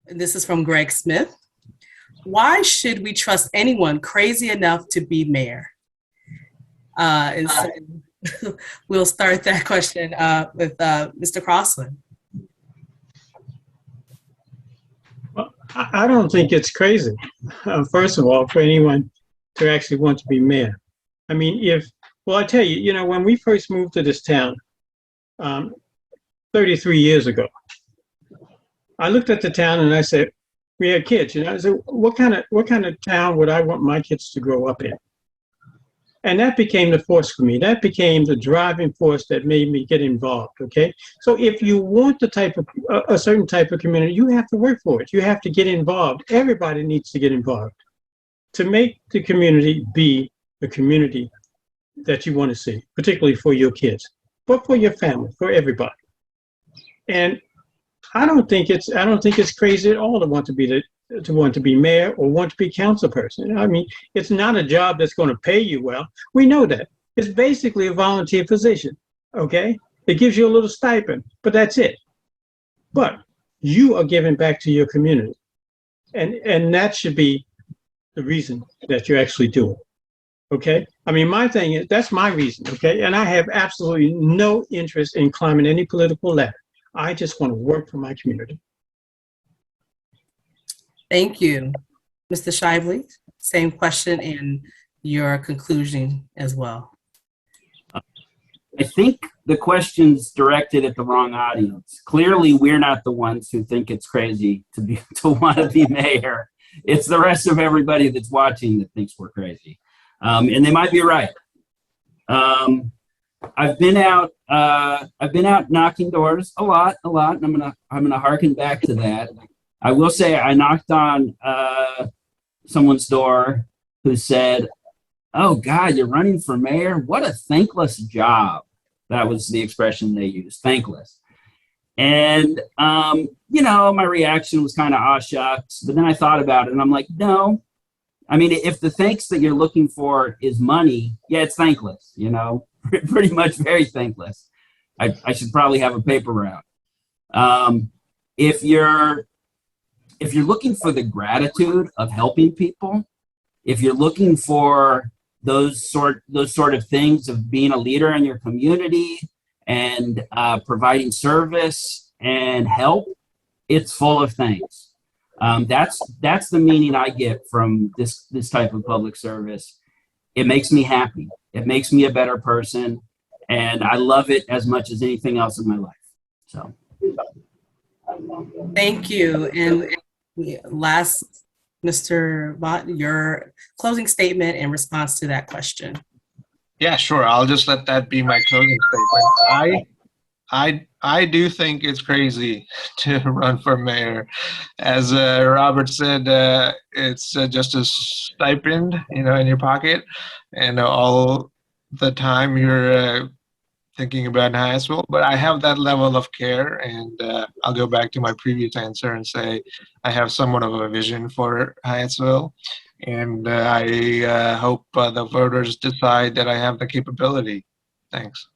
This is from Greg Smith. Why should we trust anyone crazy enough to be mayor? And so we'll start that question with Mr. Crossland. Well, I don't think it's crazy, first of all, for anyone to actually want to be mayor. I mean, well, I tell you, when we first moved to this town 33 years ago, I looked at the town and I said, we had kids, I said, what kind of town would I want my kids to grow up in? And that became the force for me. That became the driving force that made me get involved. Okay. So if you want a certain type of community, you have to work for it. You have to get involved. Everybody needs to get involved to make the community be the community that you want to see, particularly for your kids, but for your family, for everybody. And I don't think it's crazy at all to want to be mayor or want to be council person. I mean, it's not a job that's going to pay you well. We know that. It's basically a volunteer position, okay? It gives you a little stipend, but that's it. But you are giving back to your community. And that should be the reason that you actually do it, okay? I mean, my thing is, that's my reason, okay? And I have absolutely no interest in climbing any political ladder. I just want to work for my community. Thank you. Mr. Shively, same question and your conclusion as well. I think the question's directed at the wrong audience. Clearly, we're not the ones who think it's crazy to want to be mayor. It's the rest of everybody that's watching that thinks we're crazy. And they might be right. I've been out knocking doors a lot, and I'm gonna harken back to that. I will say I knocked on someone's door who said, "Oh God, you're running for mayor? What a thankless job." That was the expression they used, thankless. And my reaction was kind of aw shucks, but then I thought about it and I'm like, no. I mean, if the thanks that you're looking for is money, yeah, it's thankless, pretty much very thankless. I should probably have a paper route. If you're looking for the gratitude of helping people, if you're looking for those sort of things of being a leader in your community and providing service and help, it's full of thanks. That's the meaning I get from this type of public service. It makes me happy. It makes me a better person, and I love it as much as anything else in my life. So, thank you. And last, Mr. Vaught, your closing statement in response to that question. Yeah, sure. I'll just let that be my closing statement. I do think it's crazy to run for mayor. As Robert said, it's just a stipend, in your pocket, and all the time you're thinking about Hyattsville. But I have that level of care, and I'll go back to my previous answer and say I have somewhat of a vision for Hyattsville, and I hope the voters decide that I have the capability. Thanks.